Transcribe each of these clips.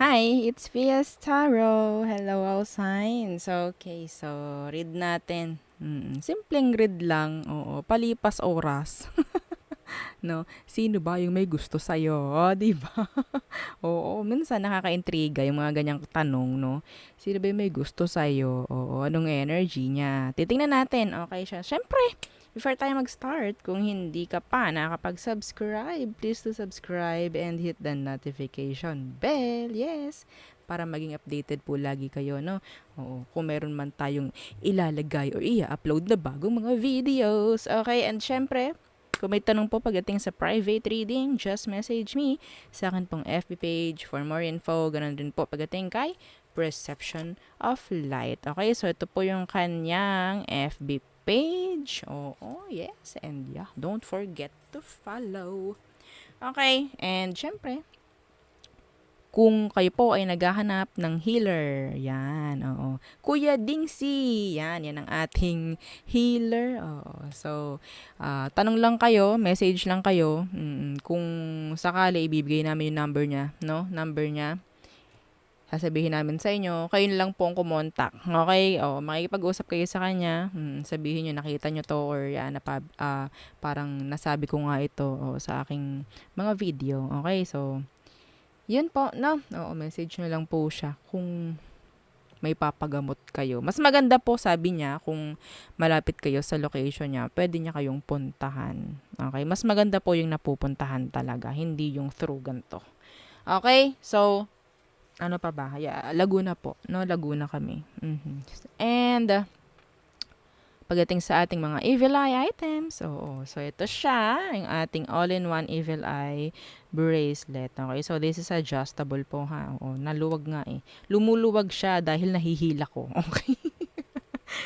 Hi, it's Vias Taro. Hello, all signs. Okay, so read natin. Simpleng read lang. Oo, palipas oras. No? Sino ba yung may gusto sa'yo? Di ba? Oo, minsan nakaka-intriga yung mga ganyang tanong, no? Sino ba yung may gusto sa'yo? Oo, anong energy niya? Titingnan natin. Okay siya. Siyempre, before tayo mag-start, kung hindi ka pa nakakapag-subscribe, please to subscribe and hit the notification bell. Yes, para maging updated po lagi kayo, no? Oo, kung meron man tayong ilalagay or i-upload na bagong mga videos. Okay, and syempre, kung may tanong po pagdating sa private reading, just message me sa akin pong FB page for more info. Ganun din po pagdating kay Perception of Light. Okay, so ito po yung kanyang FB page. Oo, yes. And yeah, don't forget to follow. Okay, and syempre, kung kayo po ay naghahanap ng healer, yan, oo. Kuya Dingsy, yan ang ating healer. Oo. So, tanong lang kayo, message lang kayo, kung sakali ibibigay namin yung number niya, no? Number niya. Sasabihin namin sa inyo, kayo lang po ang kumontak. Okay? O, makikipag-usap kayo sa kanya. Sabihin nyo, nakita nyo to or yan, parang nasabi ko nga ito sa aking mga video. Okay? So, yun po, no? Oo, message nyo lang po siya kung may papagamot kayo. Mas maganda po, sabi niya, kung malapit kayo sa location niya, pwede niya kayong puntahan. Okay? Mas maganda po yung napupuntahan talaga, hindi yung through ganito. Okay? So, ano pa ba? Yeah, Laguna po. No, Laguna kami. And, pagdating sa ating mga evil eye items, oo. So, ito siya, yung ating all-in-one evil eye bracelet. Okay, so this is adjustable po ha. Oo, naluwag nga eh. Lumuluwag siya dahil nahihila ko. Okay.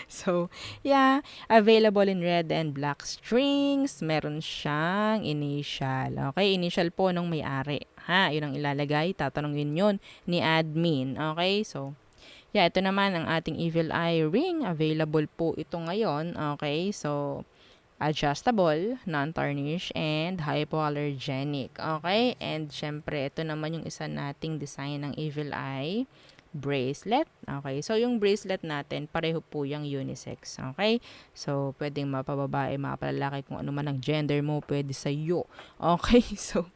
So, yeah, available in red and black strings. Meron siyang initial. Okay, initial po nung may-ari. Ha, yun ang ilalagay. Tatanungin yun ni admin. Okay, so, yeah, ito naman ang ating Evil Eye ring. Available po ito ngayon. Okay, so adjustable, non-tarnish, and hypoallergenic. Okay, and syempre, ito naman yung isa nating design ng Evil Eye bracelet. Okay, so yung bracelet natin, pareho po yung unisex. Okay, so pwedeng mapababae, mapalalaki, kung ano man ang gender mo, pwede sa iyo. Okay, so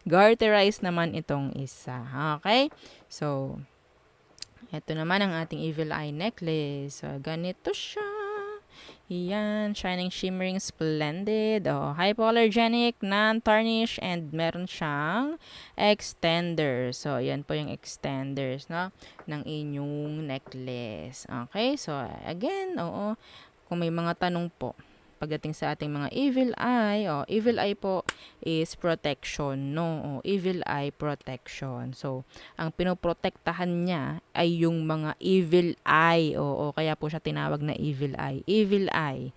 garterized naman itong isa. Okay, so ito naman ang ating Evil Eye necklace. So, ganito siya. Yan, shining, shimmering, splendid. Hypoallergenic, non-tarnish, and meron siyang extender. So, yan po yung extenders, no, ng inyong necklace. Okay, so, again, kung may mga tanong po, pagdating sa ating mga evil eye po is protection, no? Evil eye protection. So, ang pinoprotektahan niya ay yung mga evil eye. Kaya po siya tinawag na evil eye. Evil eye.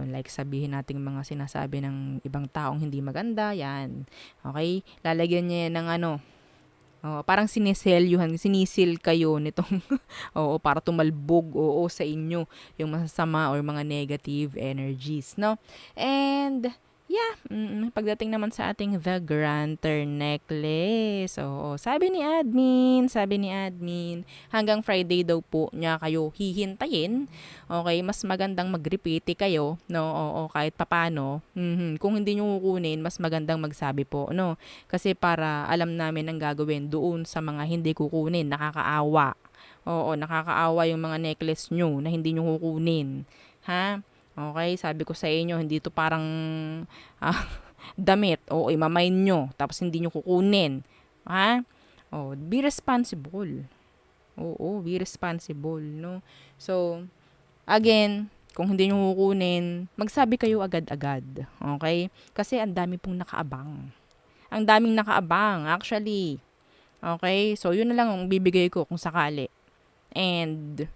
Like sabihin nating mga sinasabi ng ibang taong hindi maganda, yan. Okay? Lalagyan niya yan ng parang sinisil kayo nitong, para tumalbog, sa inyo, yung masasama or mga negative energies, no? And, yeah, pagdating naman sa ating The Granter necklace, sabi ni admin, hanggang Friday daw po niya kayo hihintayin. Okay, mas magandang mag-repeat kayo, no? Kahit papano. Kung hindi nyo kukunin, mas magandang magsabi po, no? Kasi para alam namin ang gagawin doon sa mga hindi kukunin, nakakaawa. Nakakaawa yung mga necklace nyo na hindi nyo kukunin. Ha? Okay, sabi ko sa inyo, hindi to parang ah, damit. Imamain nyo, tapos hindi nyo kukunin. Ha? Be responsible. Be responsible, no? So, again, kung hindi nyo kukunin, magsabi kayo agad-agad. Okay? Kasi ang dami pong nakaabang. Ang daming nakaabang, actually. Okay? So, yun na lang ang bibigay ko kung sakali. And,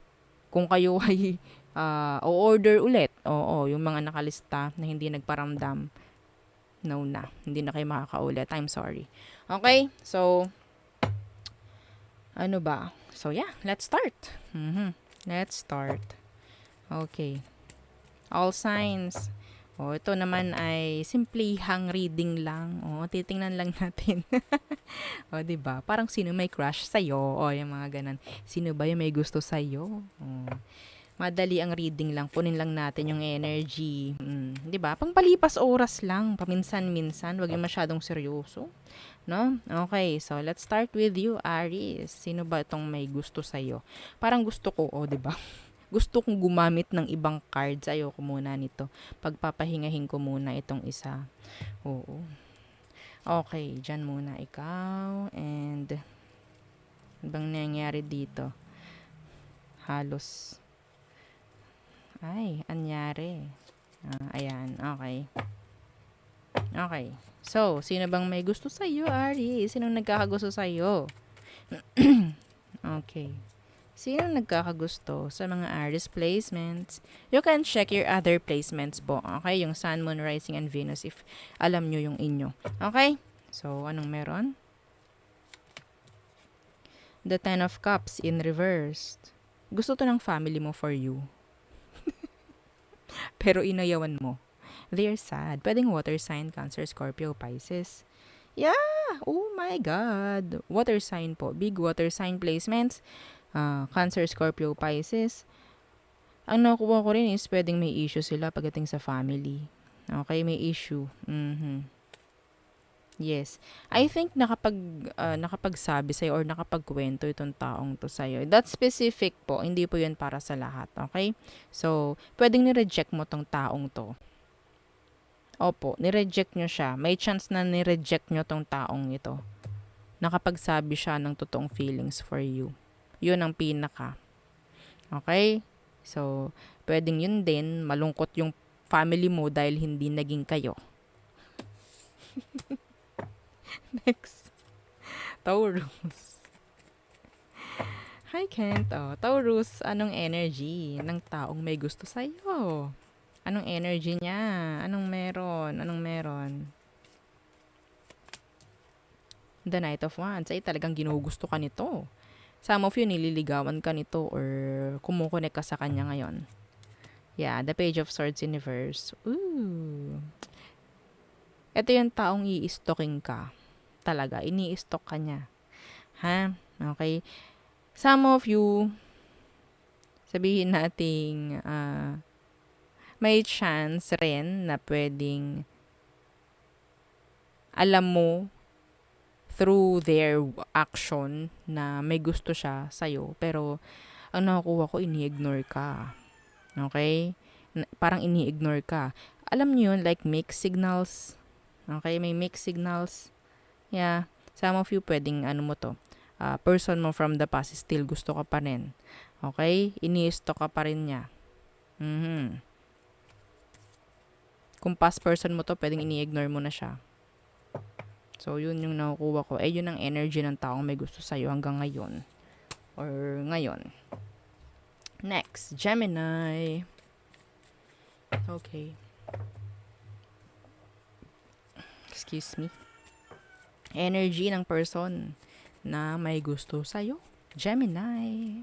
kung kayo ay o-order ulit, yung mga nakalista na hindi nagparamdam, no na. Hindi na kayo makakaulit. I'm sorry. Okay? So, ano ba? So, yeah. Let's start. Let's start. Okay. All signs. O, ito naman ay simplihang reading lang. O, titingnan lang natin. O, 'di ba? Parang sino may crush sa'yo? O, yung mga ganun. Sino ba yung may gusto sa'yo? O, madali ang reading lang. Punin lang natin yung energy. 'Di ba? Pangpalipas oras lang. Paminsan-minsan. Huwag yung masyadong seryoso. No? Okay, so let's start with you, Aries. Sino ba itong may gusto sa'yo? Parang gusto ko, 'di ba? Gusto kong gumamit ng ibang cards. Ayoko muna nito. Pagpapahingahin ko muna itong isa. Oo. Okay, dyan muna ikaw. And, ano bang nangyayari dito? Halos. Ay, anyari. Ayan, okay. Okay. So, sino bang may gusto sa'yo, Aries? Sinong nagkakagusto sa'yo? Okay. Sino nagkakagusto sa mga Aries placements? You can check your other placements po. Okay? Yung Sun, Moon, Rising, and Venus if alam nyo yung inyo. Okay? So, anong meron? The Ten of Cups in reversed. Gusto to ng family mo for you. Pero inayawan mo. They're sad. Pwedeng water sign, Cancer, Scorpio, Pisces. Yeah! Oh my God! Water sign po. Big water sign placements. Cancer, Scorpio, Pisces. Ang nakuha ko rin is pwedeng may issue sila pagdating sa family. Okay, may issue. Yes. I think nakapagsabi sa'yo or nakapagkwento itong taong to sa'yo. That specific po, hindi po yun para sa lahat. Okay? So, pwedeng ni-reject mo tong taong to. Opo, ni-reject nyo siya. May chance na ni-reject nyo tong taong ito. Nakapagsabi siya ng totoong feelings for you. Yun ang pinaka. Okay? So, pwedeng yun din, malungkot yung family mo dahil hindi naging kayo. Next. Taurus. Hi, Kent. Taurus, anong energy ng taong may gusto sa'yo? Anong energy niya? Anong meron? The Knight of Wands. Ay, talagang ginugusto ka nito. Some of you, nililigawan ka nito or kumukonek ka sa kanya ngayon. Yeah, the Page of Swords in reverse. Ooh. Ito yung taong i-stalking ka. Talaga, ini-stalk ka niya. Ha? Okay? Some of you, sabihin nating, may chance rin na pwedeng alam mo through their action na may gusto siya sa'yo. Pero, ang nakukuha ko, ini-ignore ka. Okay? Parang ini-ignore ka. Alam niyo yun, like mixed signals. Okay? May mixed signals. Yeah. Some of you, pwedeng person mo from the past, still gusto ka pa rin. Okay? Ini-stalk ka pa rin niya. Kung past person mo to, pwedeng ini-ignore mo na siya. So, yun yung nakukuha ko. Yun ang energy ng taong may gusto sa'yo hanggang ngayon. Or ngayon. Next, Gemini. Okay. Excuse me. Energy ng person na may gusto sa'yo. Gemini.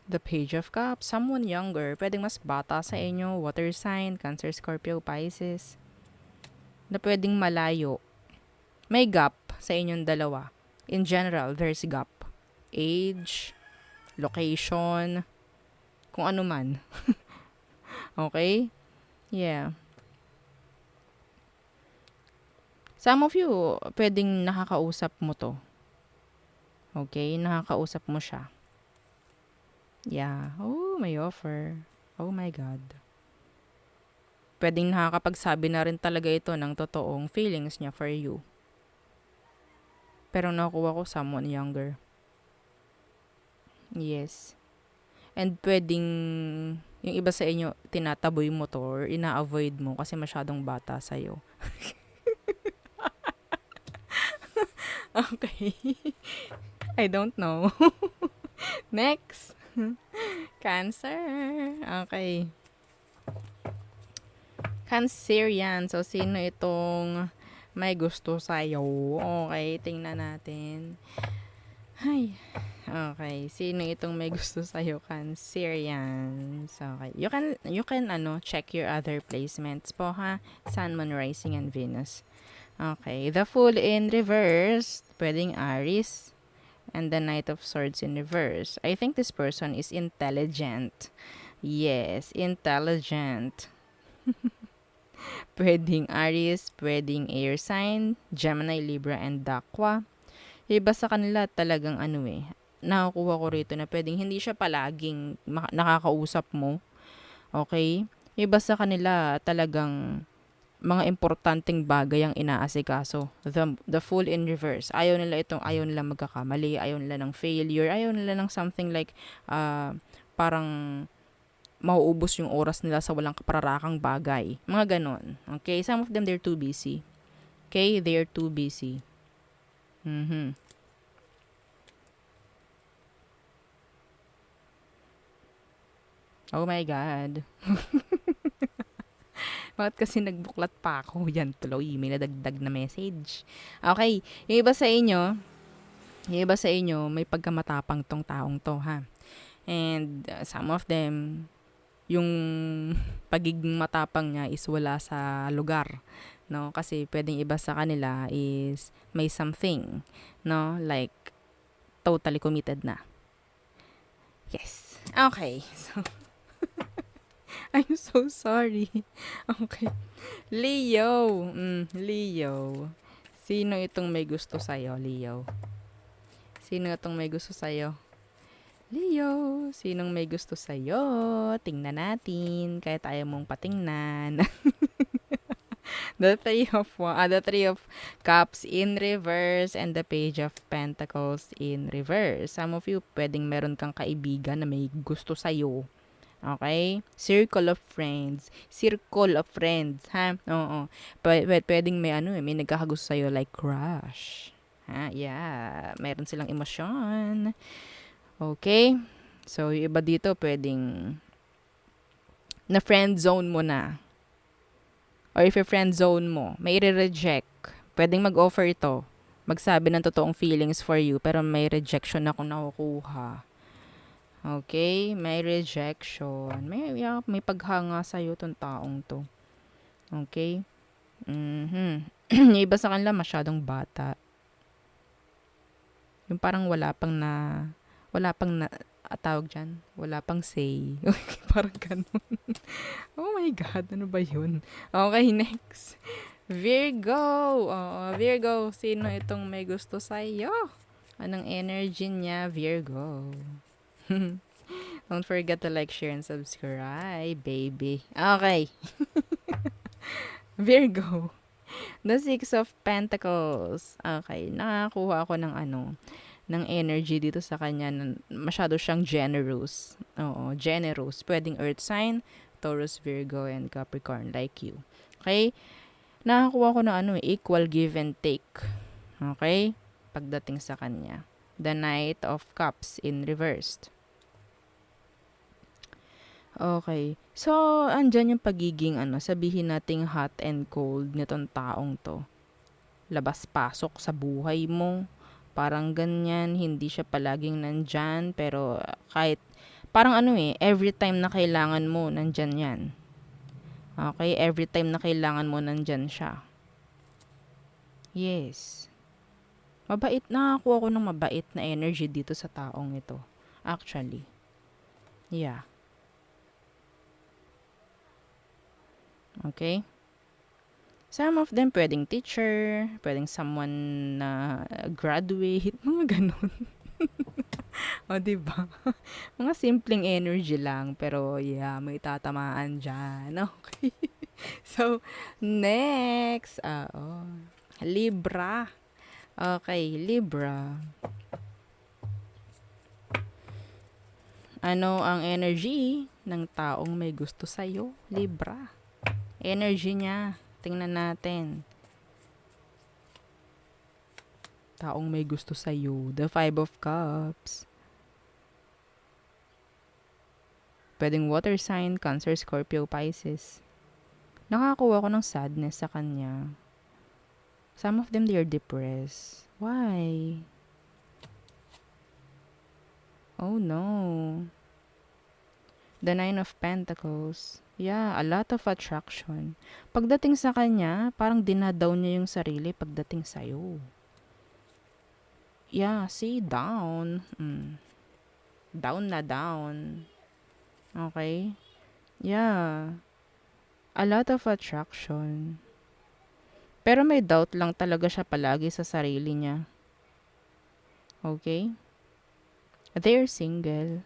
The Page of Cups. Someone younger. Pwedeng mas bata sa inyo. Water sign. Cancer, Scorpio, Pisces. Na pwedeng malayo. May gap sa inyong dalawa. In general, there's gap. Age, location, kung ano man. Okay? Yeah. Some of you, pwedeng nakakausap mo to. Okay? Nakakausap mo siya. Yeah. Oh, may offer. Oh my God. Pwedeng nakakapagsabi na rin talaga ito ng totoong feelings niya for you. Pero nakuha ko someone younger. Yes. And pwedeng yung iba sa inyo, tinataboy mo to or ina-avoid mo kasi masyadong bata sa'yo. Okay. I don't know. Next. Cancer. Okay. Cancerian. So, sino itong may gusto sa'yo? Okay, tingnan natin. Ay, okay. Sino itong may gusto sa'yo? Cancerians. Okay. You can check your other placements po ha. Sun, Moon, Rising, and Venus. Okay. The Fool in reverse. Pwedeng Aries. And the Knight of Swords in reverse. I think this person is intelligent. Yes, intelligent. Pwedeng Aries, pwedeng air sign, Gemini, Libra, and Aqua. Iba sa kanila talagang nakukuha ko rito na pwedeng hindi siya palaging nakakausap mo. Okay? Iba sa kanila talagang mga importanteng bagay ang inaasikaso. The Fool in reverse. Ayaw nila magkakamali, ayaw nila ng failure, ayaw nila ng something like parang mauubos yung oras nila sa walang kapararakang bagay. Mga ganon. Okay? Some of them, they're too busy. Okay? They're too busy. Oh my God. Bakit kasi nagbuklat pa ako? Yan tuloy, may nadagdag na message. Okay, yung iba sa inyo, may pagkamatapang tong taong to, ha? And some of them, yung pagiging matapang niya is wala sa lugar, no? Kasi pwedeng iba sa kanila is may something, no? Like, totally committed na. Yes. Okay. So, I'm so sorry. Okay. Leo. Leo. Sino itong may gusto sa'yo, Leo? Sino itong may gusto sa'yo? Leo, sinong may gusto sa'yo? Tingnan natin. Kaya tayo mong patingnan. The Three of Cups in reverse and the Page of Pentacles in reverse. Some of you, pwedeng meron kang kaibigan na may gusto sa'yo. Okay? Circle of friends. Circle of friends, ha? Oo. Pwedeng may nagkakagusto sa'yo like crush. Ha? Yeah. Meron silang emosyon. Okay? So, yung iba dito, pwedeng na friend zone mo na. Or if your friend zone mo, may re-reject. Pwedeng mag-offer ito. Magsabi ng totoong feelings for you, pero may rejection na kung nakukuha. Okay? May rejection. May paghanga sa'yo tong taong to. Okay? Yung iba sa kanila masyadong bata. Yung parang wala pang tawag dyan, wala pang say. Parang ganun. Oh my God, ano ba yun? Okay, next. Virgo. Oo, Virgo. Sino itong may gusto sa'yo? Anong energy niya, Virgo? Don't forget to like, share, and subscribe, baby. Okay. Virgo. The Six of Pentacles. Okay, nakakuha ako ng energy dito sa kanya. Masyado siyang generous. Oo, generous. Pwedeng earth sign, Taurus, Virgo, and Capricorn like you. Okay? Nakakuha ko ng equal give and take. Okay? Pagdating sa kanya. The Knight of Cups in reversed. Okay. So, andyan yung pagiging sabihin nating hot and cold nitong taong to. Labas-pasok sa buhay mo. Parang ganyan, hindi siya palaging nandyan, pero kahit, parang every time na kailangan mo, nandyan yan. Okay? Every time na kailangan mo, nandyan siya. Yes. Mabait, nakakuha ko ng mabait na energy dito sa taong ito. Actually. Yeah. Okay? Some of them pwedeng teacher, pwedeng someone na graduate, mga ganun. O, diba? Mga simpleng energy lang, pero yeah, may tatamaan dyan. Okay. So, next. Libra. Okay, Libra. Ano ang energy ng taong may gusto sa'yo, Libra? Energy niya. Tingnan natin. Taong may gusto sa'yo. The Five of Cups. Pwedeng water sign, Cancer, Scorpio, Pisces. Nakakuha ko ng sadness sa kanya. Some of them, they are depressed. Why? Oh no. The Nine of Pentacles. Yeah, a lot of attraction. Pagdating sa kanya, parang dinadown niya yung sarili pagdating sa'yo. Yeah, see, down. Down na down. Okay? Yeah. A lot of attraction. Pero may doubt lang talaga siya palagi sa sarili niya. Okay? They're single.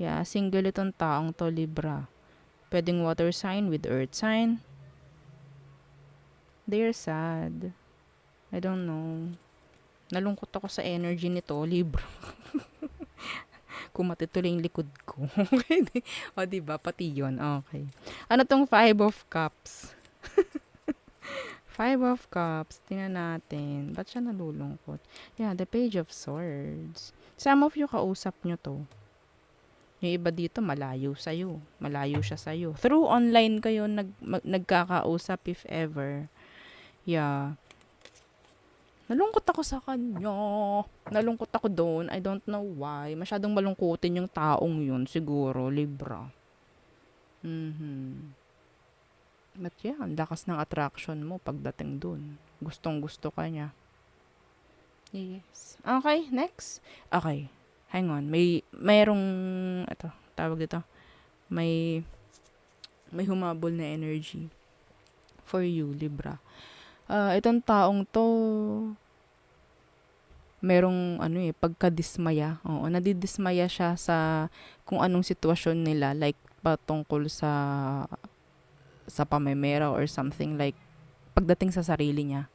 Yeah, single itong taong to, Libra. Pwedeng water sign with earth sign. They're sad. I don't know. Nalungkot ako sa energy nito, Libra. Kumati tuloy yung likod ko. O, diba? Pati yun. Okay. Ano tong Five of Cups? Five of Cups. Tingnan natin. Ba't siya nalulungkot? Yeah, the Page of Swords. Some of you, kausap nyo to. Yung iba dito, malayo sa'yo. Malayo siya sa'yo. Through online kayo nagkakausap if ever. Yeah. Nalungkot ako sa kanya. Nalungkot ako doon. I don't know why. Masyadong malungkutin yung taong yun. Siguro, Libra. But yeah, ang lakas ng attraction mo pagdating doon. Gustong gusto ka niya. Yes. Okay, next. Okay. Hang on. Mayroong, ito, tawag dito. May humabol na energy for you, Libra. Itong taong to, merong pagkadismaya. Oo, nadidismaya siya sa kung anong sitwasyon nila, like patungkol sa pamemera or something, like pagdating sa sarili niya.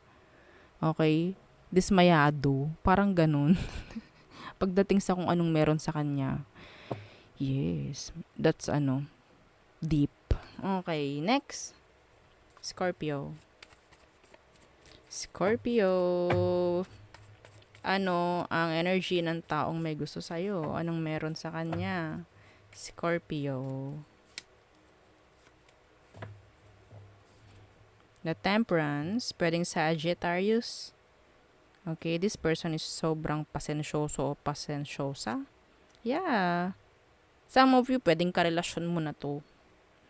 Okay? Dismayado, parang ganun. Pagdating sa kung anong meron sa kanya. Yes, that's deep. Okay, next. Scorpio. Ano ang energy ng taong may gusto sa'yo? Anong meron sa kanya? Scorpio. The Temperance. Pwedeng Sagittarius. Okay, this person is sobrang pasensyoso o pasensyosa. Yeah. Some of you, pwedeng karelasyon mo na to.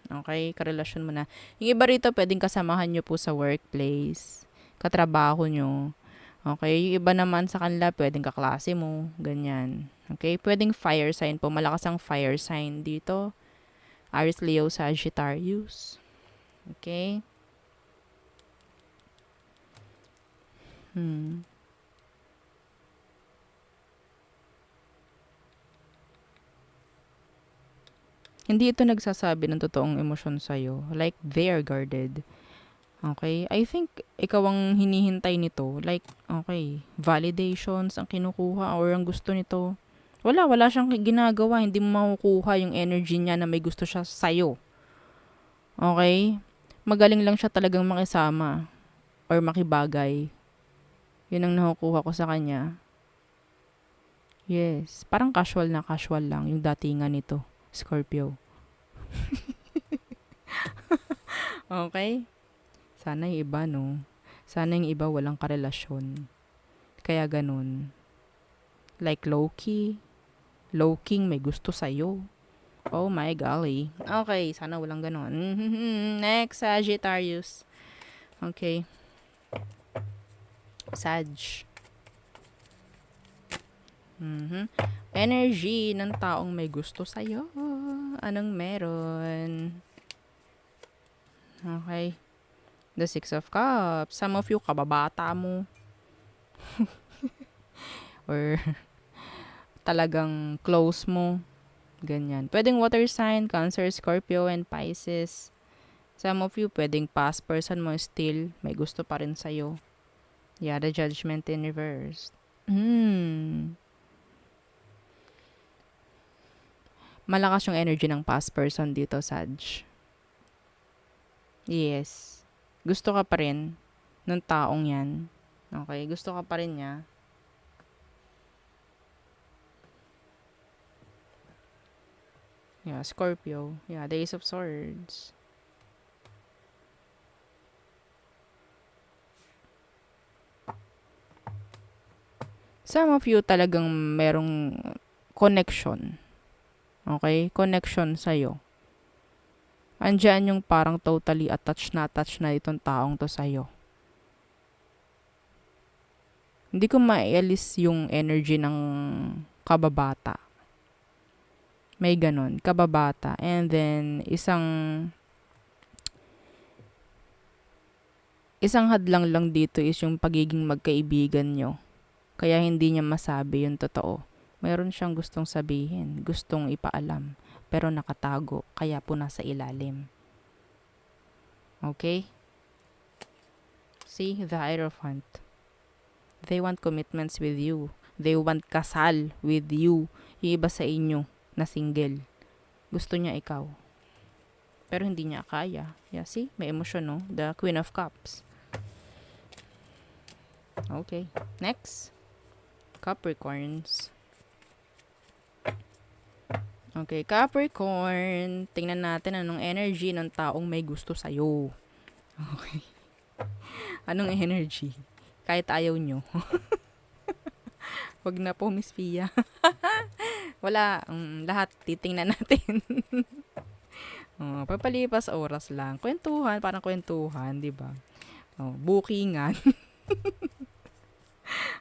Okay, karelasyon mo na. Yung iba rito, pwedeng kasamahan nyo po sa workplace. Katrabaho nyo. Okay, yung iba naman sa kanila, pwedeng kaklase mo. Ganyan. Okay, pwedeng fire sign po. Malakas ang fire sign dito. Aries, Leo, Sagittarius. Okay. Hindi ito nagsasabi ng totoong emosyon sa'yo. Like, they are guarded. Okay? I think, ikaw ang hinihintay nito. Like, okay, validations ang kinukuha or ang gusto nito. Wala siyang ginagawa. Hindi mo makukuha yung energy niya na may gusto siya sa'yo. Okay? Magaling lang siya talagang makisama or makibagay. Yun ang nakukuha ko sa kanya. Yes. Parang casual lang yung datingan nito. Scorpio. Okay? Sana yung iba, no? Sana yung iba walang karelasyon. Kaya ganun. Like low-key. Low-king may gusto sa'yo. Oh my golly. Okay, sana walang ganun. Next, Sagittarius. Okay. Sag. Energy ng taong may gusto sa'yo. Anong meron? Okay. The Six of Cups. Some of you, kababata mo. Or talagang close mo. Ganyan. Pwedeng water sign, Cancer, Scorpio, and Pisces. Some of you, pwedeng past person mo still may gusto pa rin sa'yo. Yeah, the Judgment in reverse. Malakas yung energy ng past person dito, Sag. Yes. Gusto ka pa rin ng taong yan. Okay, gusto ka pa rin niya. Yeah, Scorpio. Yeah, the Ace of Swords. Some of you talagang merong connection. Okay? Connection sa'yo. Andyan yung parang totally attached na itong taong to sa'yo. Hindi ko maialis yung energy ng kababata. May ganon, kababata. And then, isang hadlang lang dito is yung pagiging magkaibigan nyo. Kaya hindi niya masabi yung totoo. Mayroon siyang gustong sabihin, gustong ipaalam, pero nakatago, kaya po nasa ilalim. Okay? See, the Hierophant. They want commitments with you. They want kasal with you. Yung iba sa inyo na single. Gusto niya ikaw. Pero hindi niya kaya. Yeah, see? May emosyon, no? The Queen of Cups. Okay. Next. Capricorns. Okay, Capricorn. Tingnan natin anong energy ng taong may gusto sa'yo. Okay. Anong energy? Kahit ayaw nyo. Wag na po, Miss Pia. Wala. Lahat titingnan natin. Papalipas oras lang. Kwentuhan, parang kwentuhan, di ba? Bookingan.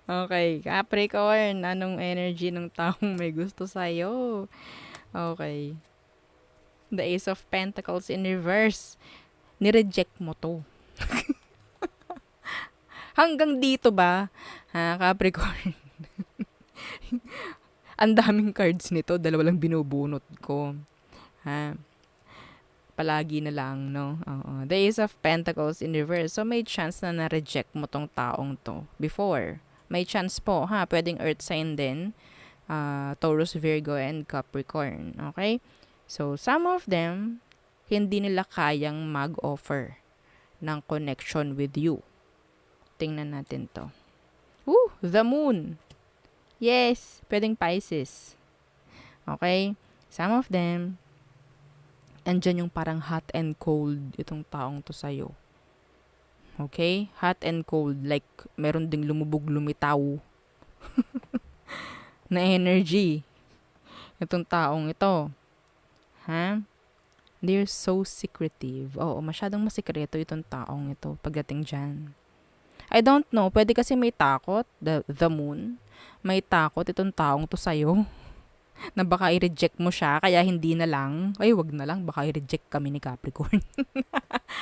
Okay, Capricorn. Anong energy ng taong may gusto sa'yo? Okay. The Ace of Pentacles in reverse. Nireject mo to. Hanggang dito ba? Ha, Capricorn? Ang daming cards nito. Dalawa lang binubunot ko. Ha? Palagi na lang, no? The Ace of Pentacles in reverse. So, may chance na na-reject mo tong taong to before. May chance po, ha? Pwedeng earth sign din. Taurus, Virgo, and Capricorn. Okay? So, some of them, hindi nila kayang mag-offer ng connection with you. Tingnan natin to. The Moon. Yes, pwedeng Pisces. Okay? Some of them, andyan yung parang hot and cold itong taong to sa'yo. Okay? Hot and cold. Like, meron ding lumubog, lumitaw na energy. Itong taong ito. Ha? They're so secretive. Oo, masyadong masikreto itong taong ito pagdating dyan. I don't know. Pwede kasi may takot. The Moon. May takot itong taong to sa'yo. Na baka i-reject mo siya, kaya hindi na lang. Ay, wag na lang. Baka i-reject kami ni Capricorn.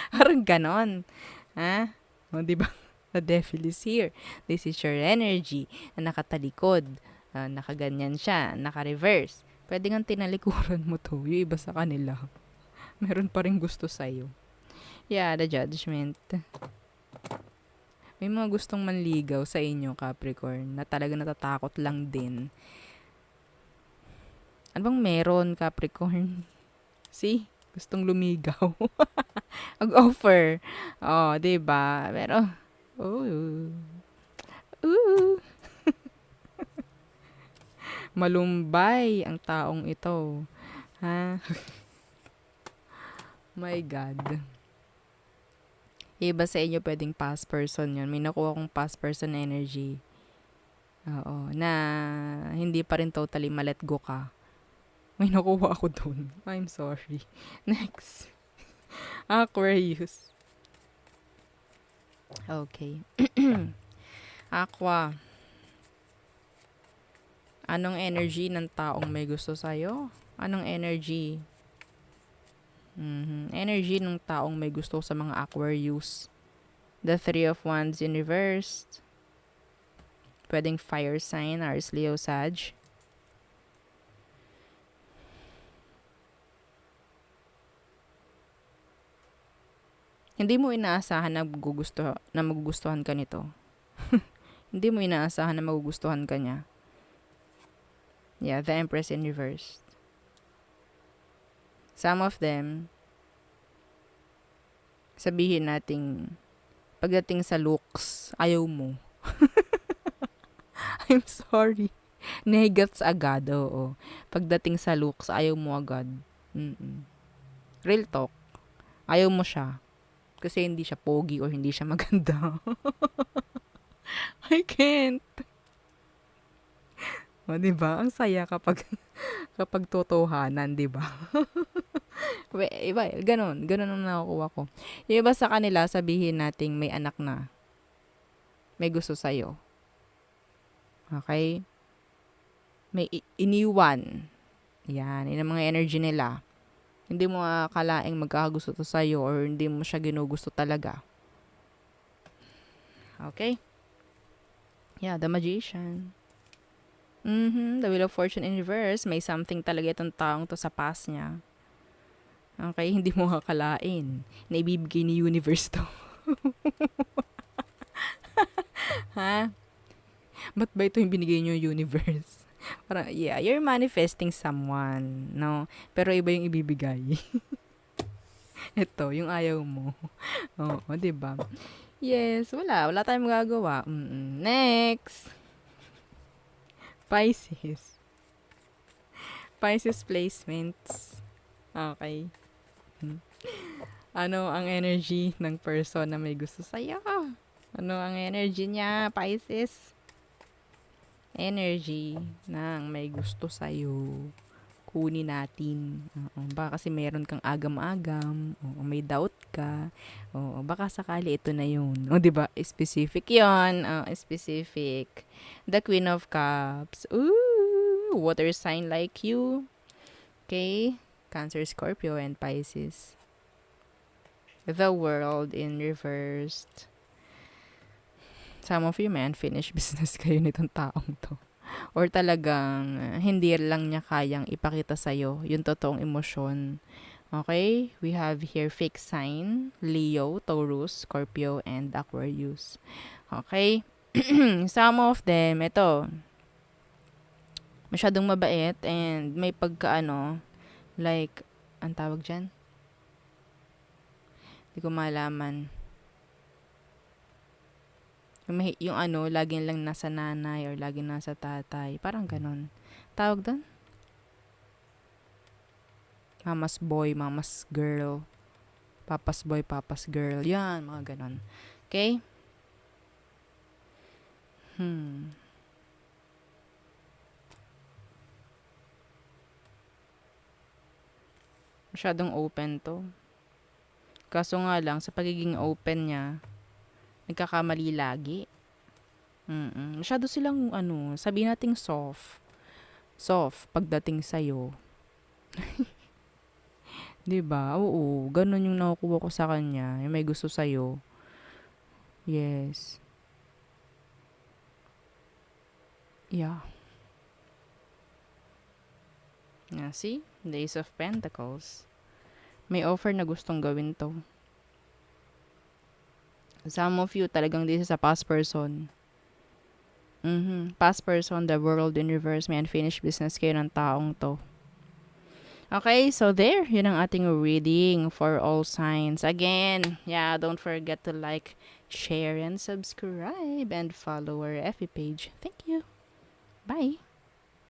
Parang ganon. Ha? Diba? The devil is here. This is your energy. Na nakatalikod. Nakaganyan siya. Naka-reverse. Pwede nga tinalikuran mo to. Yung iba sa kanila. Meron pa rin gusto sa'yo. Yeah, the Judgment. May mga gustong manligaw sa inyo, Capricorn, na talaga natatakot lang din. Ano bang meron, Capricorn? See? Gustong lumigaw. Mag-offer. Diba? Pero, malumbay ang taong ito. Ha? My God. Iba sa inyo pwedeng past person yun. May nakuha kong past person energy. Oo. Na hindi pa rin totally ma-let go ka. May nakuha ako dun. I'm sorry. Next. Aquarius. Okay. Aqua. Anong energy ng taong may gusto sa'yo? Anong energy? Energy ng taong may gusto sa mga Aquarius. The Three of Wands in reverse. Pwedeng fire sign, Aries, Leo, Sag. Hindi mo inaasahan na magugustuhan ka nito. Hindi mo inaasahan na magugustuhan ka niya. Yeah, the Empress in reverse. Some of them, sabihin nating, pagdating sa looks, ayaw mo. I'm sorry. Negats agad, oo. Pagdating sa looks, ayaw mo agad. Real talk. Ayaw mo siya. Kasi hindi siya pogi or hindi siya maganda. I can't. O, 'di ba? Ang saya kapag kapag totohanan, 'di ba? Iba, gano'n. Gano'n ang nakukuha ko. Yung iba sa kanila, sabihin nating may anak na, may gusto sa'yo. Okay? May iniwan. Yan, yun ang mga energy nila. Hindi mo akalaing magkakagusto to sa'yo or hindi mo siya ginugusto talaga. Okay? Yeah, the magician. The Wheel of Fortune in reverse. May something talaga itong taong to sa past niya. Okay, hindi mo akalain na ibibigay ni universe to. Ha? Ba't ba ito yung binigay niyo universe? Parang, yeah, you're manifesting someone, no? Pero iba yung ibibigay. Ito, yung ayaw mo. Oo, di ba? Yes, wala. Wala tayong magagawa. Next! Pisces. Pisces placements. Okay. Ano ang energy ng person na may gusto sa'yo? Ano ang energy niya, Pisces? Energy ng may gusto sa'yo. Kunin natin. Oo, baka kasi meron kang agam-agam. Oo, may doubt ka. Oo, baka sakali ito na yun. O, diba? Specific yon. Specific. The Queen of Cups. Ooh, water sign like you. Okay? Cancer, Scorpio, and Pisces. The World in reversed. Some of you may unfinished business kayo nitong taong to. Or talagang hindi lang niya kayang ipakita sa'yo yung totoong emosyon. Okay? We have here fixed sign, Leo, Taurus, Scorpio, and Aquarius. Okay? Some of them, ito, masyadong mabait and may pagkaano, like, ang tawag dyan? Hindi ko malaman. Yung ano, laging lang nasa nanay or laging nasa tatay. Parang ganon. Tawag doon? Mama's boy, mama's girl. Papa's boy, papa's girl. Yan, mga ganon. Okay? Masyadong open to. Kaso nga lang, sa pagiging open niya, nagkakamali lagi. Masyado silang, sabihin nating soft. Soft pagdating sa'yo. Diba? Oo, ganun yung nakukuha ko sa kanya. Yung may gusto sa'yo. Yes. Yeah. Yeah, see? The Ace of Pentacles. May offer na gustong gawin to. Some of you, talagang this is a past person. Past person, the world in reverse, may unfinished business kayo ng taong to. Okay, so there, yun ang ating reading for all signs. Again, yeah, don't forget to like, share, and subscribe, and follow our FB page. Thank you. Bye.